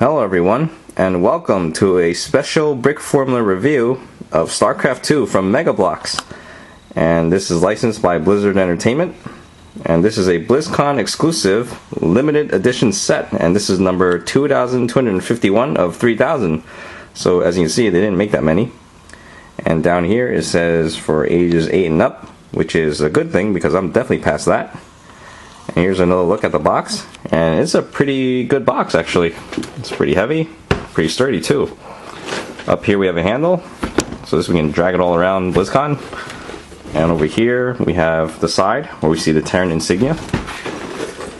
Hello everyone, and welcome to a special brick formula review of StarCraft 2 from Bloks. And this is licensed by Blizzard Entertainment, and this is a BlizzCon exclusive limited edition set, and this is number 2251 of 3000. So as you can see, they didn't make that many. And down here it says for ages 8 and up, which is a good thing because I'm definitely past that. And here's another look at the box, and it's a pretty good box actually. It's pretty heavy, pretty sturdy too. Up here we have a handle, so this we can drag it all around BlizzCon. And over here we have the side where we see the Terran insignia.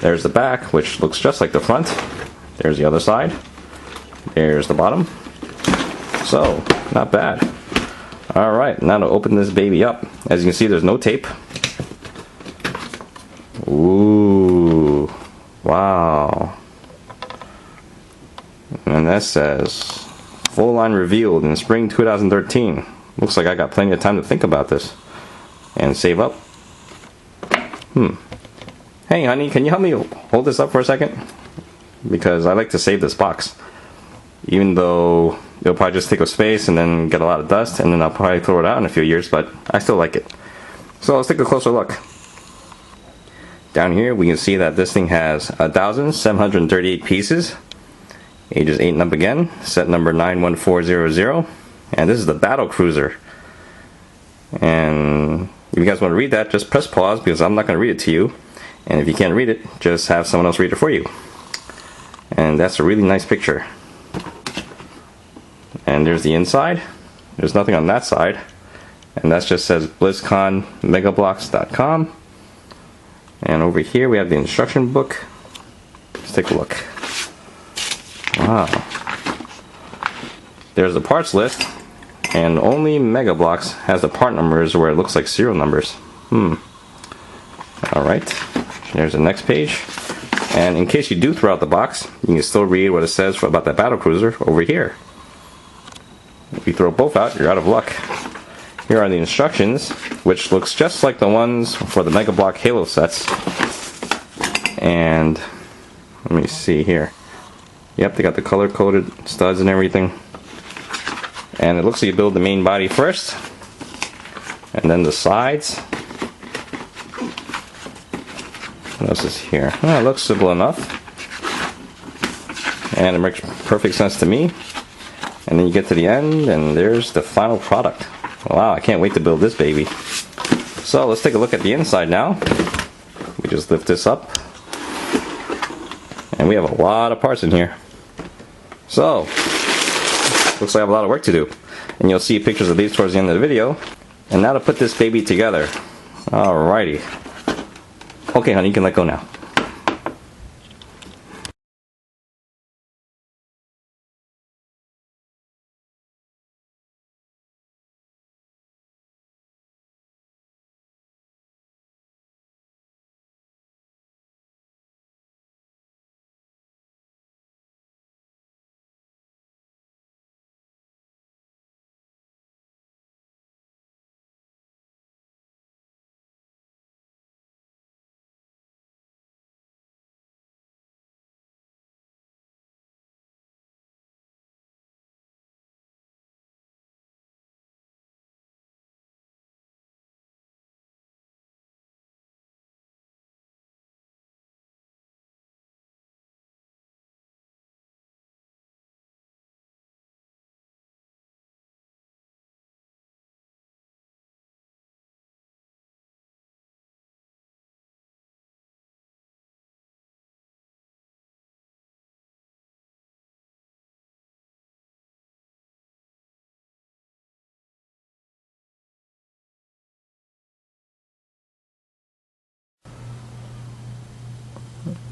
There's the back, which looks just like the front. There's the other side. There's the bottom. So, not bad. Alright, now to open this baby up. As you can see, there's no tape. Ooh, wow. And that says, full line revealed in spring 2013. Looks like I got plenty of time to think about this and save up. Hey honey, can you help me hold this up for a second? Because I like to save this box. Even though it'll probably just take up space and then get a lot of dust, and then I'll probably throw it out in a few years, but I still like it. So let's take a closer look. Down here we can see that this thing has 1,738 pieces, ages 8 and up again, set number 91400, and this is the Battlecruiser. And if you guys want to read that, just press pause because I'm not going to read it to you, and if you can't read it, just have someone else read it for you. And that's a really nice picture. And there's the inside. There's nothing on that side, and that just says BlizzConMegabloks.com. And over here we have the instruction book. Let's take a look. Wow. There's the parts list, and only Bloks has the part numbers where it looks like serial numbers. Alright, there's the next page. And in case you do throw out the box, you can still read what it says about that Battlecruiser over here. If you throw both out, you're out of luck. Here are the instructions, which looks just like the ones for the Mega Block Halo sets. And let me see here. Yep, they got the color-coded studs and everything. And it looks like you build the main body first, and then the sides. What else is here? Oh, it looks simple enough, and it makes perfect sense to me. And then you get to the end, and there's the final product. Wow, I can't wait to build this baby. So let's take a look at the inside now. We just lift this up, and we have a lot of parts in here. So, looks like I have a lot of work to do. And you'll see pictures of these towards the end of the video. And now to put this baby together. Alrighty. Okay honey, you can let go now.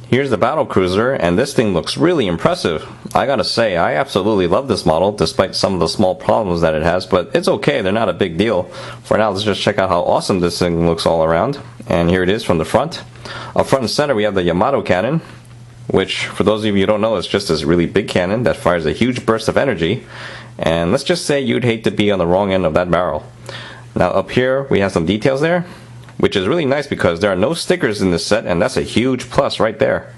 Here's the Battlecruiser, and this thing looks really impressive. I gotta say, I absolutely love this model, despite some of the small problems that it has, but it's okay, they're not a big deal. For now, let's just check out how awesome this thing looks all around. And here it is from the front. Up front and center, we have the Yamato Cannon, which, for those of you who don't know, is just this really big cannon that fires a huge burst of energy. And let's just say you'd hate to be on the wrong end of that barrel. Now up here, we have some details there, which is really nice because there are no stickers in this set, and that's a huge plus right there.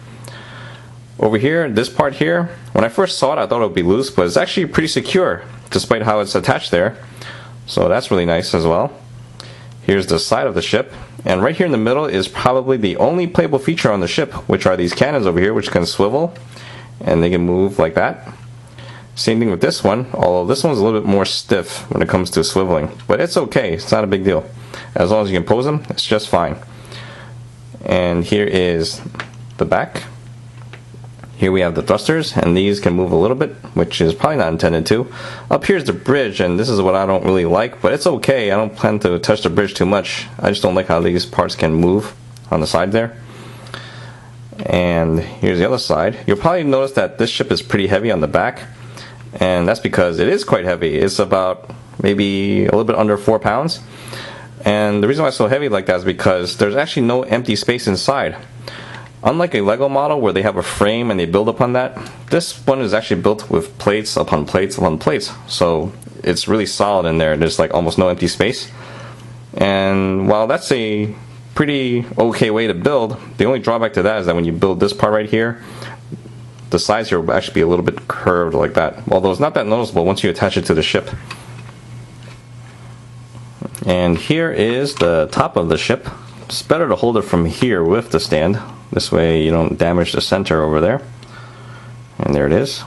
Over here, this part here, when I first saw it, I thought it would be loose, but it's actually pretty secure, despite how it's attached there. So that's really nice as well. Here's the side of the ship, and right here in the middle is probably the only playable feature on the ship, which are these cannons over here, which can swivel, and they can move like that. Same thing with this one, although this one's a little bit more stiff when it comes to swiveling, but it's okay, it's not a big deal. As long as you can pose them, it's just fine. And here is the back. Here we have the thrusters, and these can move a little bit, which is probably not intended to. Up here's the bridge, and this is what I don't really like, but it's okay. I don't plan to touch the bridge too much. I just don't like how these parts can move on the side there. And here's the other side. You'll probably notice that this ship is pretty heavy on the back, and that's because it is quite heavy. It's about maybe a little bit under 4 pounds. And the reason why it's so heavy like that is because there's actually no empty space inside. Unlike a Lego model where they have a frame and they build upon that, this one is actually built with plates upon plates upon plates. So it's really solid in there. There's like almost no empty space. And while that's a pretty okay way to build, the only drawback to that is that when you build this part right here, the sides here will actually be a little bit curved like that. Although it's not that noticeable once you attach it to the ship. And here is the top of the ship. It's better to hold it from here with the stand. This way you don't damage the center over there. And there it is.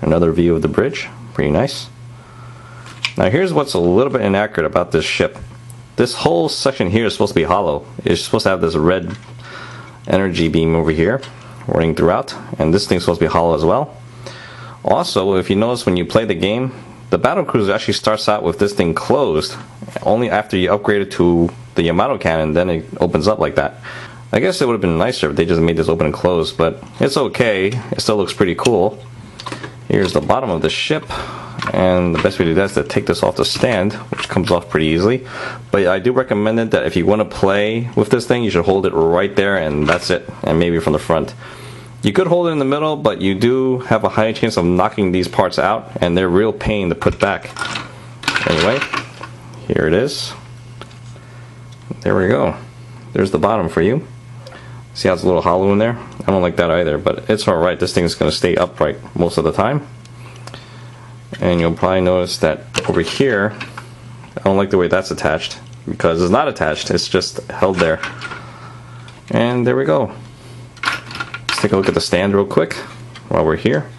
Another view of the bridge. Pretty nice. Now here's what's a little bit inaccurate about this ship. This whole section here is supposed to be hollow. It's supposed to have this red energy beam over here running throughout. And this thing's supposed to be hollow as well. Also, if you notice when you play the game, the Battlecruiser actually starts out with this thing closed. Only after you upgrade it to the Yamato Cannon, then it opens up like that. I guess it would have been nicer if they just made this open and close, but it's okay. It still looks pretty cool. Here's the bottom of the ship, and the best way to do that is to take this off the stand, which comes off pretty easily. But I do recommend it that if you want to play with this thing, you should hold it right there, and that's it, and maybe from the front. You could hold it in the middle, but you do have a high chance of knocking these parts out, and they're real pain to put back. Anyway, here it is. There we go. There's the bottom for you. See how it's a little hollow in there? I don't like that either, but it's alright. This thing is going to stay upright most of the time. And you'll probably notice that over here, I don't like the way that's attached, because it's not attached, it's just held there. And there we go. Let's take a look at the stand real quick while we're here.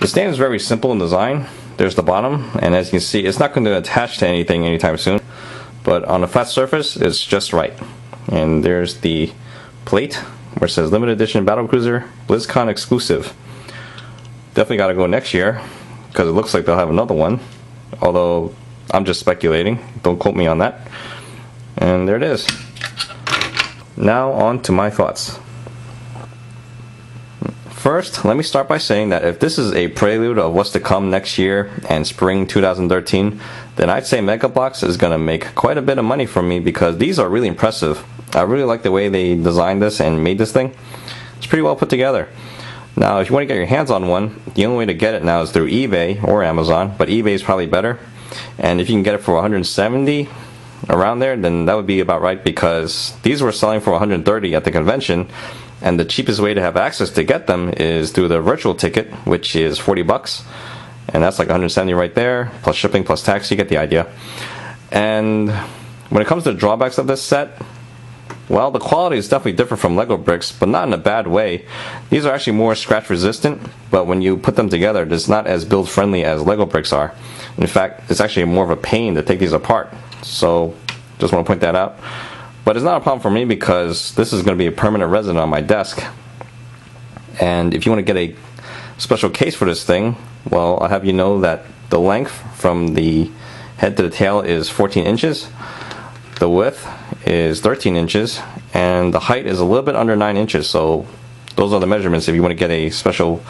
The stand is very simple in design. There's the bottom, and as you can see, it's not going to attach to anything anytime soon. But on a flat surface, it's just right. And there's the plate where it says limited edition Battlecruiser BlizzCon exclusive. Definitely got to go next year because it looks like they'll have another one. Although I'm just speculating, don't quote me on that. And there it is. Now on to my thoughts. First, let me start by saying that if this is a prelude of what's to come next year and spring 2013, then I'd say Mega Bloks is going to make quite a bit of money from me because these are really impressive. I really like the way they designed this and made this thing. It's pretty well put together. Now, if you want to get your hands on one, the only way to get it now is through eBay or Amazon, but eBay is probably better. And if you can get it for $170 around there, then that would be about right because these were selling for $130 at the convention. And the cheapest way to have access to get them is through the virtual ticket, which is $40. And that's like $170 right there, plus shipping, plus tax, you get the idea. And when it comes to the drawbacks of this set, well, the quality is definitely different from Lego bricks, but not in a bad way. These are actually more scratch resistant, but when you put them together, it's not as build friendly as Lego bricks are. In fact, it's actually more of a pain to take these apart. So, just want to point that out. But it's not a problem for me because this is going to be a permanent resident on my desk. And if you want to get a special case for this thing, well, I'll have you know that the length from the head to the tail is 14 inches. The width is 13 inches. And the height is a little bit under 9 inches. So those are the measurements if you want to get a special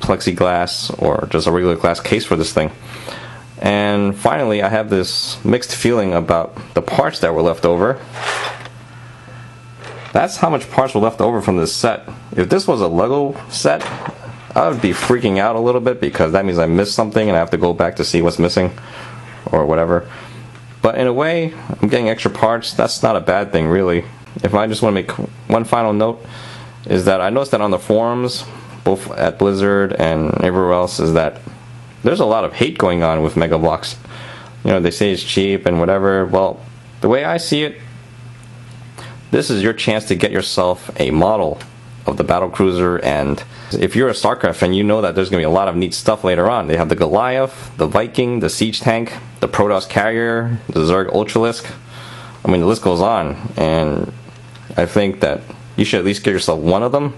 plexiglass or just a regular glass case for this thing. And finally, I have this mixed feeling about the parts that were left over. That's how much parts were left over from this set. If this was a Lego set, I would be freaking out a little bit because that means I missed something and I have to go back to see what's missing or whatever. But in a way, I'm getting extra parts. That's not a bad thing, really. If I just want to make one final note, is that I noticed that on the forums, both at Blizzard and everywhere else, is that there's a lot of hate going on with Mega Bloks. You know, they say it's cheap and whatever. Well, the way I see it, this is your chance to get yourself a model of the Battlecruiser, and if you're a StarCraft fan, you know that there's going to be a lot of neat stuff later on. They have the Goliath, the Viking, the Siege Tank, the Protoss Carrier, the Zerg Ultralisk. I mean, the list goes on, and I think that you should at least get yourself one of them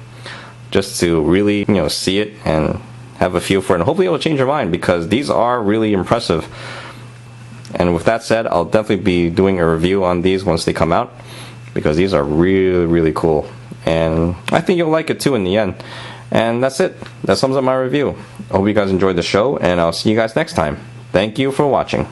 just to really, you know, see it and have a feel for it, and hopefully it will change your mind, because these are really impressive. And with that said, I'll definitely be doing a review on these once they come out, because these are really, really cool. And I think you'll like it too in the end. And that's it. That sums up my review. I hope you guys enjoyed the show, and I'll see you guys next time. Thank you for watching.